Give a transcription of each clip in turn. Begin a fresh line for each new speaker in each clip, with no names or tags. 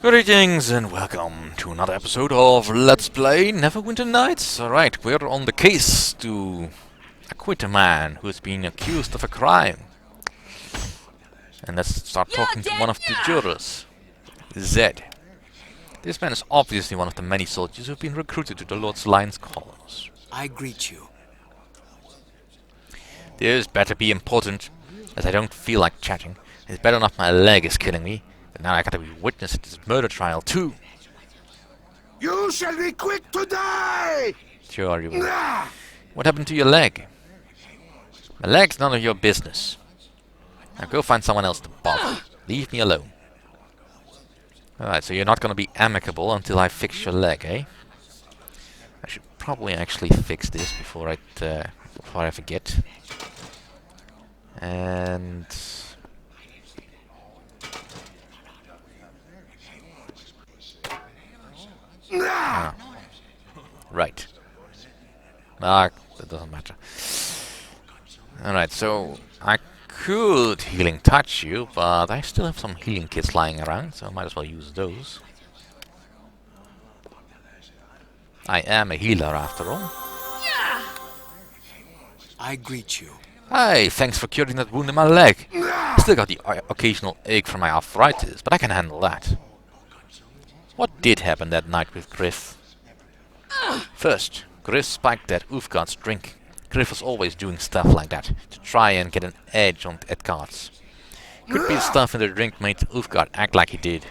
Greetings and welcome to another episode of Let's Play Neverwinter Nights. Alright, we're on the case to acquit a man who's been accused of a crime. And let's start talking to one of the jurors, Zed. This man is obviously one of the many soldiers who've been recruited to the Lord's Lion's cause.
I greet you.
This better be important, as I don't feel like chatting. It's better not my leg is killing me. But now I gotta be witness at this murder trial too.
You shall be quick to die!
Sure you will. What happened to your leg? My leg's none of your business. Now go find someone else to bother. Leave me alone. Alright, so you're not gonna be amicable until I fix your leg, eh? I should probably actually fix this before I forget. And ah. Right. Ah, that doesn't matter. Alright, so I could healing touch you, but I still have some healing kits lying around, so I might as well use those. I am a healer after all.
I greet you.
Hey, thanks for curing that wound in my leg. I still got the occasional ache from my arthritis, but I can handle that. What did happen that night with Griff? First, Griff spiked that Ulfgard's drink. Griff was always doing stuff like that, to try and get an edge on Edgard's. Could be the stuff in the drink made Ulfgard act like he did.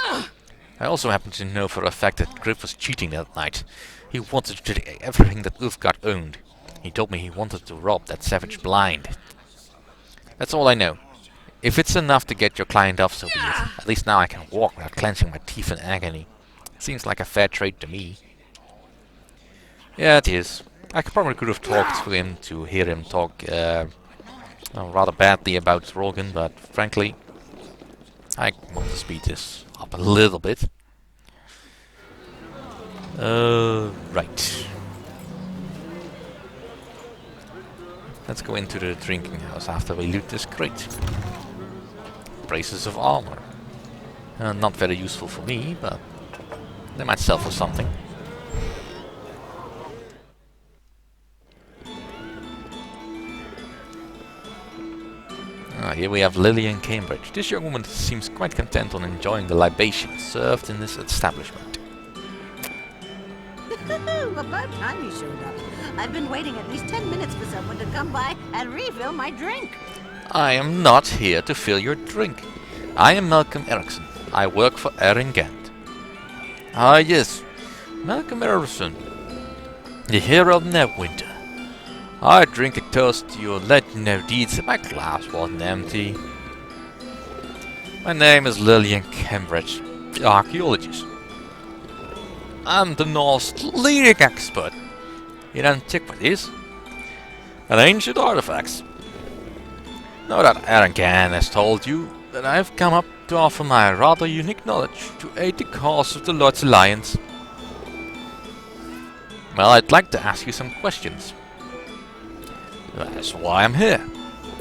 I also happen to know for a fact that Griff was cheating that night. He wanted to take everything that Ulfgard owned. He told me he wanted to rob that savage blind. That's all I know. If it's enough to get your client off, so be it. At least now I can walk without clenching my teeth in agony. Seems like a fair trade to me. Yeah, it is. I probably could have talked to him to hear him talk rather badly about Rogan, but frankly, I want to speed this up a little bit. Right. Let's go into the drinking house after we loot this crate. Braces of armor. Not very useful for me, but they might sell for something. Here we have Lillian Cambridge. This young woman seems quite content on enjoying the libations served in this establishment.
About time you showed up. I've been waiting at least 10 minutes for someone to come by and refill my drink.
I am not here to fill your drink. I am Malcolm Erikson. I work for Erikson. Ah yes, Malcolm Erikson, the hero of Neverwinter. I drink a toast to your legendary deeds and my glass wasn't empty. My name is Lillian Cambridge, the archaeologist. I'm the North's leading expert in antiquities and ancient artifacts. Now that Erikson has told you that I've come up to offer my rather unique knowledge to aid the cause of the Lord's Alliance. Well, I'd like to ask you some questions. That's why I'm here.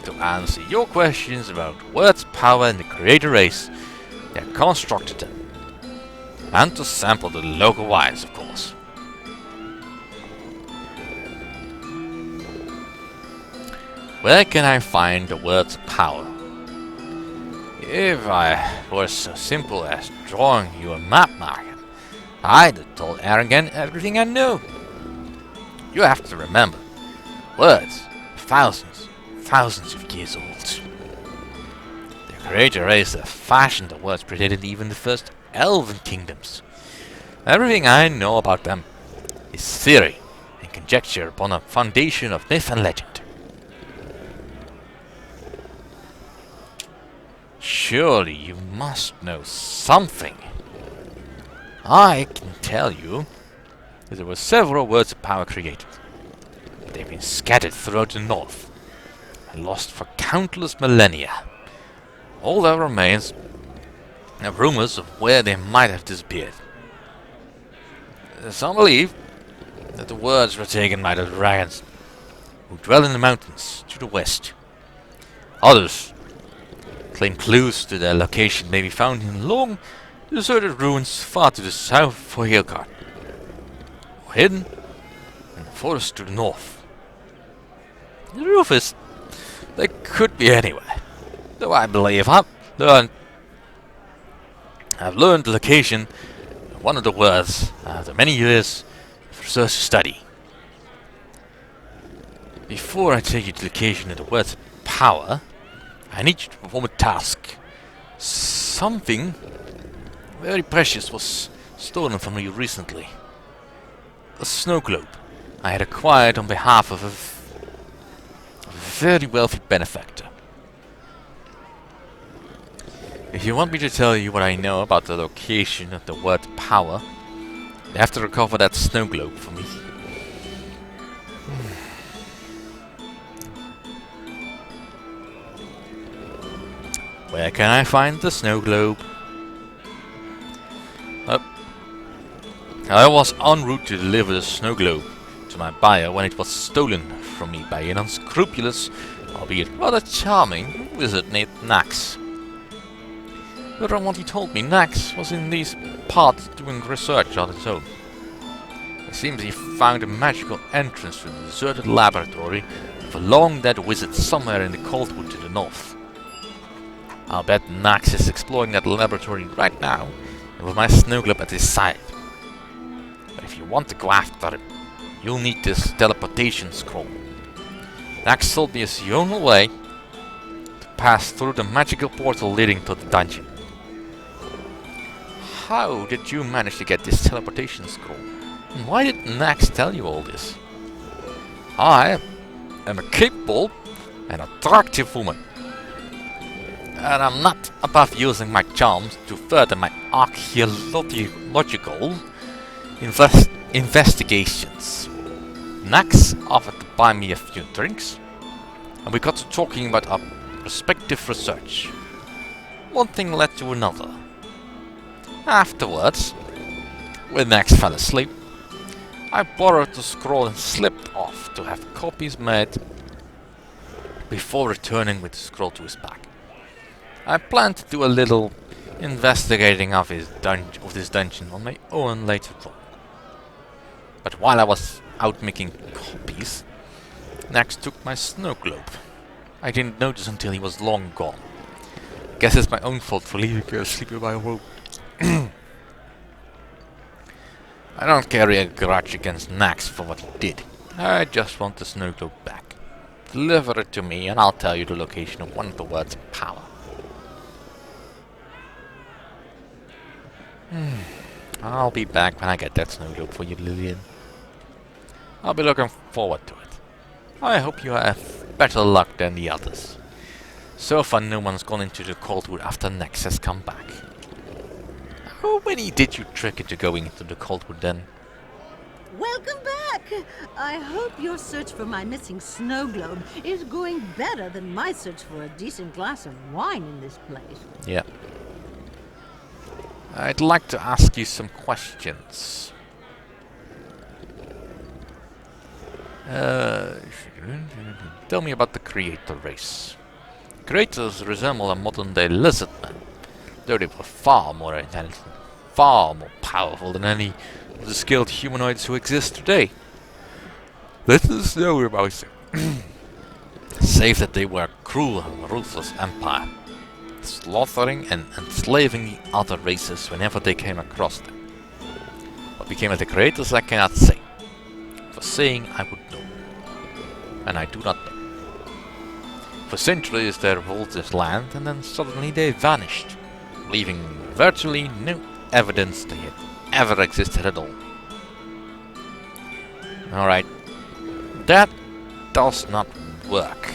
To answer your questions about words, power and the creator race that constructed them. And to sample the local wines, of course. Where can I find the word's power? If I was so simple as drawing you a map, Markham, I'd have told Erikson everything I know. You have to remember, words are thousands of years old. The creator race that fashioned the words predated even the first Elven kingdoms. Everything I know about them is theory and conjecture upon a foundation of myth and legend. Surely you must know something. I can tell you that there were several words of power created. They've been scattered throughout the north and lost for countless millennia. All that remains are rumors of where they might have disappeared. Some believe that the words were taken by the dragons who dwell in the mountains to the west. Others claim clues to their location may be found in long Deserted ruins far to the south for Hilgard. Or hidden in the forest to the north. The roof is... They could be anywhere. Though I believe I've learned the location of one of the words after many years of research study. Before I take you to the location of the word's power, I need you to perform a task. Something very precious was stolen from me recently. A snow globe I had acquired on behalf of a very wealthy benefactor. If you want me to tell you what I know about the location of the word power, you have to recover that snow globe for me. Where can I find the snow globe? I was en route to deliver the snow globe to my buyer when it was stolen from me by an unscrupulous, albeit rather charming, wizard named Nax. But from what he told me, Nax was in these parts doing research on his own. It seems he found a magical entrance to the deserted laboratory of a long-dead wizard somewhere in the Coldwood to the north. I'll bet Nax is exploring that laboratory right now, and with my snow globe at his side. But if you want to go after him, you'll need this teleportation scroll. Nax told me it's the only way to pass through the magical portal leading to the dungeon. How did you manage to get this teleportation scroll? And why did Nax tell you all this? I am a capable and attractive woman. And I'm not above using my charms to further my archaeological investigations. Nax offered to buy me a few drinks, and we got to talking about our respective research. One thing led to another. Afterwards, when Nax fell asleep, I borrowed the scroll and slipped off to have copies made before returning with the scroll to his back. I plan to do a little investigating of this dungeon on my own later on. But while I was out making copies, Nax took my snow globe. I didn't notice until he was long gone. Guess it's my own fault for leaving her asleep in my room. I don't carry a grudge against Nax for what he did. I just want the snow globe back. Deliver it to me and I'll tell you the location of one of the words power. I'll be back when I get that snow globe for you, Lillian. I'll be looking forward to it. I hope you have better luck than the others. So far no one's gone into the Coldwood after Nax has come back. How many did you trick into going into the Coldwood then?
Welcome back! I hope your search for my missing snow globe is going better than my search for a decent glass of wine in this place.
Yeah. I'd like to ask you some questions. Tell me about the creator race. Creators resemble a modern-day lizardman, though they were far more intelligent, far more powerful than any of the skilled humanoids who exist today. Let us know about them. Save that they were a cruel and ruthless empire, slaughtering and enslaving the other races whenever they came across them. What became of the creators I cannot say. For saying I would know. And I do not know. For centuries they ruled this land and then suddenly they vanished, leaving virtually no evidence they had ever existed at all. Alright, that does not work.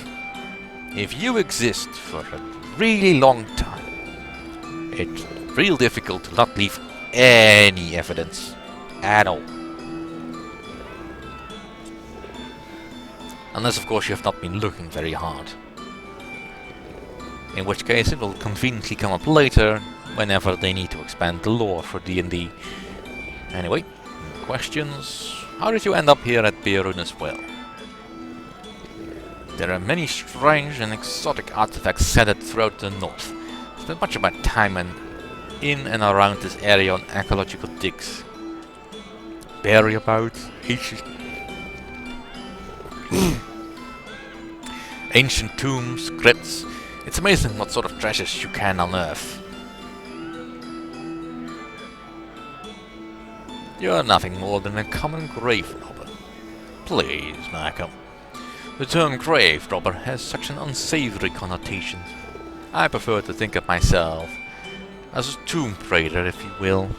If you exist for a really long time, it's real difficult to not leave any evidence at all. Unless of course you have not been looking very hard. In which case it will conveniently come up later, whenever they need to expand the lore for D&D. Anyway, questions? How did you end up here at Beerun as well? There are many strange and exotic artifacts scattered throughout the north. Spent much of my time in and around this area on archaeological digs. Bury about ancient tombs, crypts. It's amazing what sort of treasures you can unearth. You're nothing more than a common grave robber. Please, Malcolm. The term grave robber has such an unsavory connotation. I prefer to think of myself as a tomb raider, if you will.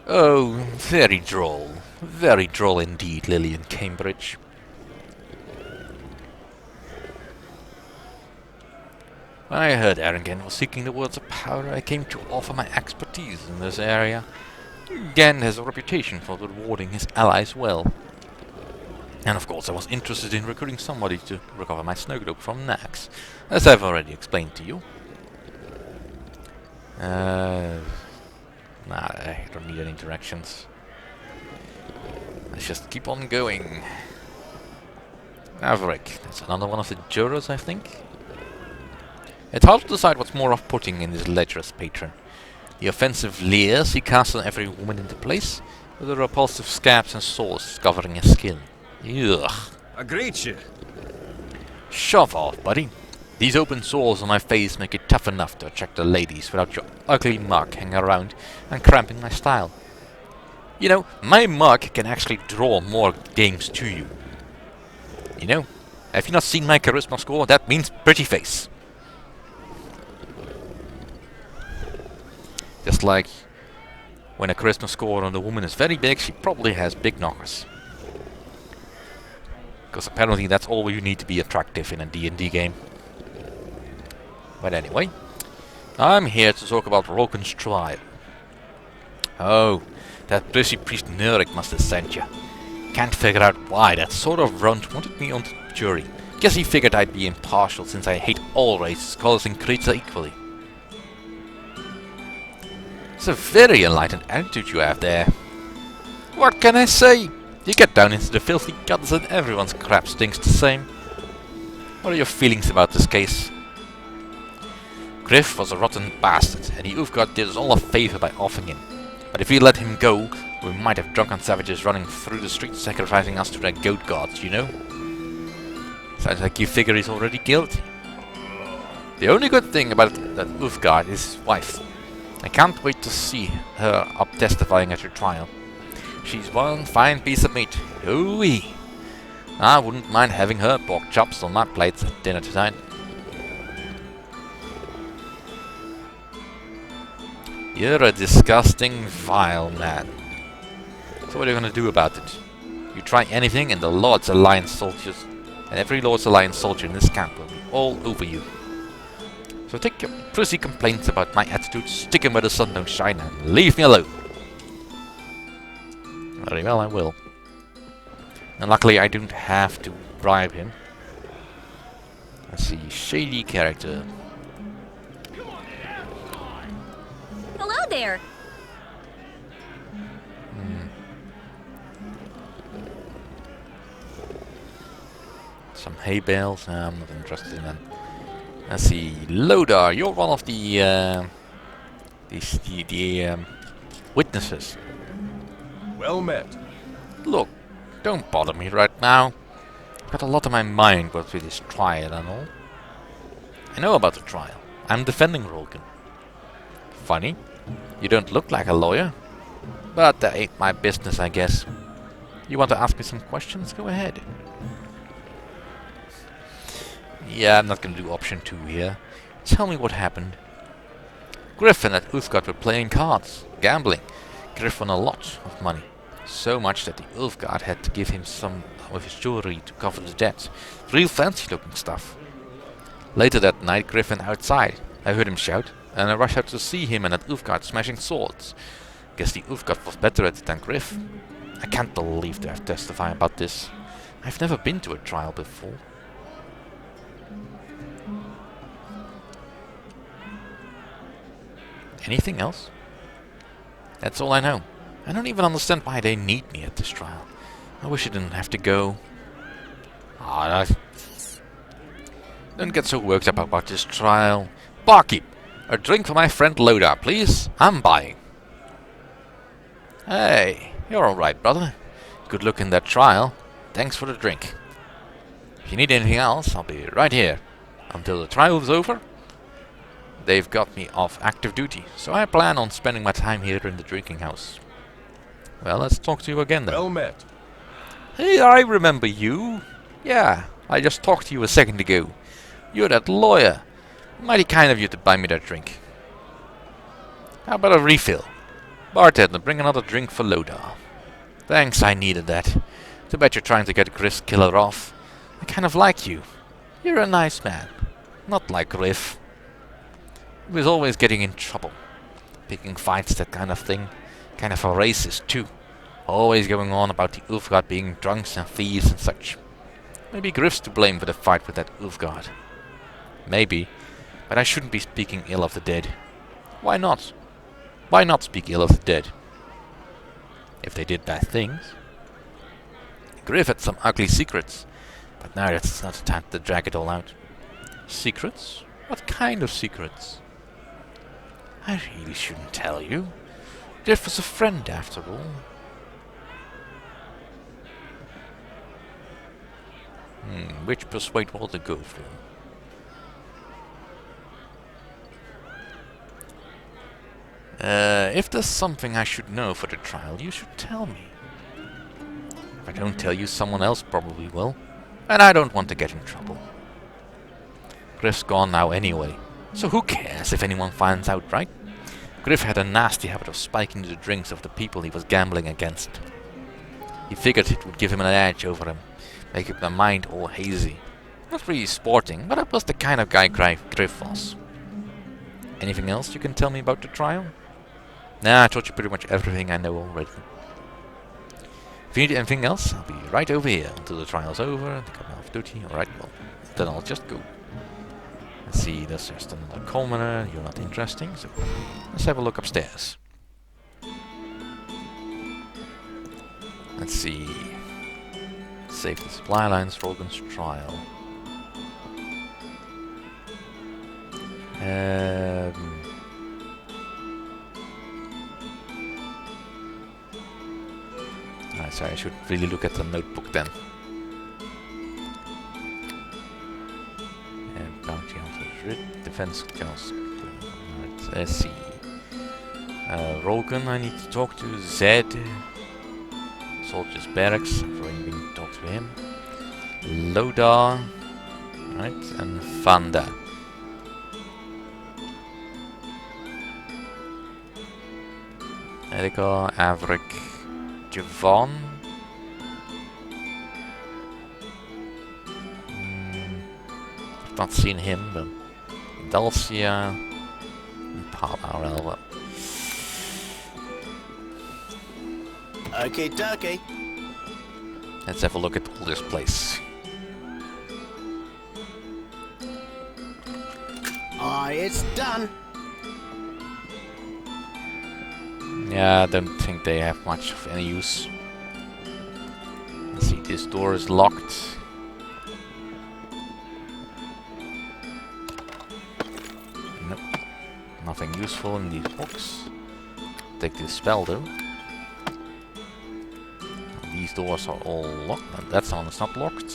Oh, very droll. Very droll indeed, Lillian Cambridge. When I heard Erikson was seeking the worlds of power, I came to offer my expertise in this area. Gan has a reputation for rewarding his allies well. And of course I was interested in recruiting somebody to recover my snow globe from Nax, as I've already explained to you. Nah, I don't need any directions. Let's just keep on going. Maverick, that's another one of the jurors, I think. It's hard to decide what's more off-putting in this lecherous patron. The offensive leers he casts on every woman in the place, or the repulsive scabs and sores covering his skin. Ugh.
I greet you.
Shove off, buddy. These open sores on my face make it tough enough to attract the ladies without your ugly mug hanging around and cramping my style. You know, my mug can actually draw more dames to you. You know, have you not seen my charisma score? That means pretty face. Just like when a charisma score on the woman is very big, she probably has big knockers. Because apparently that's all you need to be attractive in a D&D game. But anyway, I'm here to talk about Roken's trial. Oh, that prissy priest Nerik must have sent you. Can't figure out why that sort of runt wanted me on the jury. Guess he figured I'd be impartial since I hate all races, colors and creeds equally. It's a very enlightened attitude you have there. What can I say? You get down into the filthy guts and everyone's crap stinks the same. What are your feelings about this case? Griff was a rotten bastard, and the Ulfgard did us all a favor by offing him. But if we let him go, we might have drunken savages running through the streets sacrificing us to their goat gods, you know? Sounds like you figure he's already guilty. The only good thing about that Ulfgard is his wife. I can't wait to see her up testifying at your trial. She's one fine piece of meat. Ooh-wee. I wouldn't mind having her pork chops on my plate at dinner tonight. You're a disgusting, vile man. So what are you gonna do about it? You try anything and the Lord's Alliance soldiers, and every Lord's Alliance soldier in this camp will be all over you. So take your prissy complaints about my attitude, stick 'em where the sun don't shine, and leave me alone. Very well, I will. And luckily I don't have to bribe him. Let's see, shady character.
Hello there.
Some hay bales. I'm not interested in that. Let's see, Lodar, you're one of the witnesses.
Well met.
Look, don't bother me right now. I've got a lot on my mind with this trial and all. I know about the trial. I'm defending Roken. Funny, you don't look like a lawyer. But that ain't my business, I guess. You want to ask me some questions? Go ahead. Yeah, I'm not gonna do option 2 here. Tell me what happened. Griffin and Ulfgard were playing cards, gambling. Griff won a lot of money. So much that the Ulfgard had to give him some of his jewelry to cover the debt. Real fancy looking stuff. Later that night, Griffin outside. I heard him shout, and I rushed out to see him and that Ulfgard smashing swords. Guess the Ulfgard was better at it than Griff. I can't believe they have testified about this. I've never been to a trial before. Anything else? That's all I know. I don't even understand why they need me at this trial. I wish I didn't have to go. Don't get so worked up about this trial. Barkeep, A drink for my friend Loda, please. I'm buying. Hey, you're alright, brother. Good luck in that trial. Thanks for the drink. If you need anything else, I'll be right here. Until the trial is over, they've got me off active duty, so I plan on spending my time here in the drinking house. Well, let's talk to you again then.
Well met.
Hey, I remember you. Yeah, I just talked to you a second ago. You're that lawyer. Mighty kind of you to buy me that drink. How about a refill? Bartender, bring another drink for Loda. Thanks, I needed that. Too bad you're trying to get Griff's killer off. I kind of like you. You're a nice man. Not like Griff. He was always getting in trouble. Picking fights, that kind of thing. Kind of a racist too. Always going on about the Ulfgard being drunks and thieves and such. Maybe Griff's to blame for the fight with that Ulfgard. Maybe. But I shouldn't be speaking ill of the dead. Why not? Why not speak ill of the dead? If they did bad things. Griff had some ugly secrets. But now it's not the time to drag it all out. Secrets? What kind of secrets? I really shouldn't tell you. Griff was a friend after all. Which persuade will to go for? If there's something I should know for the trial, you should tell me. If I don't tell you, someone else probably will. And I don't want to get in trouble. Griff's gone now anyway, so who cares if anyone finds out, right? Griff had a nasty habit of spiking the drinks of the people he was gambling against. He figured it would give him an edge over him, make up their mind all hazy. Not really sporting, but that was the kind of guy Griff was. Anything else you can tell me about the trial? Nah, I told you pretty much everything I know already. If you need anything else, I'll be right over here until the trial's over and I'm off duty. Alright, well, then I'll just go. Let's see, there's just another commoner. You're not interesting, so let's have a look upstairs. Let's see. Save the supply lines for Rogan's trial. Sorry, I should really look at the notebook then. Bounty Hunter's Writ, Defense Cost. Right, let's see. Rogan, I need to talk to. Zed. Soldiers Barracks, I've already been talked to him. Loda. Right, and Vanda. Erika, Avrik, Javon. I've not seen him, but Dalcia and Paladin.
Okay, dokie.
Let's have a look at all this place.
It's done.
Yeah, I don't think they have much of any use. Let's see, this door is locked. Nope. Nothing useful in these books. Take this spell though. These doors are all locked. That one is not locked.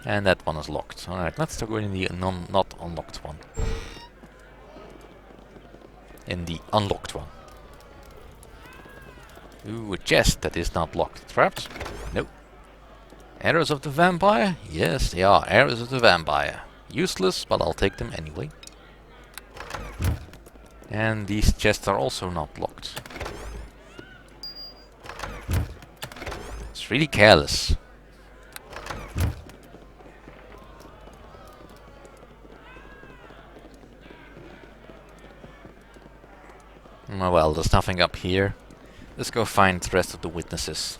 And that one is locked. Alright, let's go in the not unlocked one. In the unlocked one. Ooh, a chest that is not locked. Trapped? Nope. Arrows of the Vampire? Yes, they are Arrows of the Vampire. Useless, but I'll take them anyway. And these chests are also not locked. It's really careless. Oh well, there's nothing up here. Let's go find the rest of the witnesses.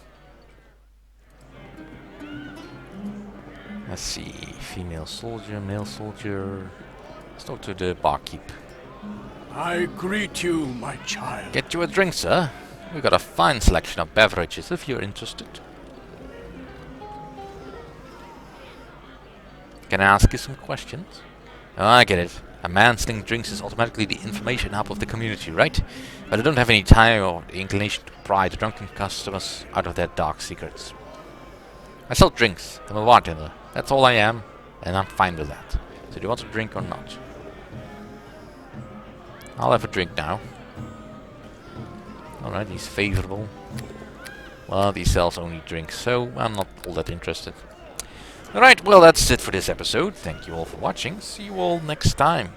Let's see. Female soldier, male soldier. Let's talk to the barkeep.
I greet you, my child.
Get you a drink, sir. We've got a fine selection of beverages if you're interested. Can I ask you some questions? Oh, I get it. A man selling drinks is automatically the information hub of the community, right? But I don't have any time or the inclination to pry the drunken customers out of their dark secrets. I sell drinks. I'm a bartender. That's all I am, and I'm fine with that. So do you want a drink or not? I'll have a drink now. Alright, he's favorable. Well, he sells only drinks, so I'm not all that interested. Alright, well that's it for this episode. Thank you all for watching. See you all next time.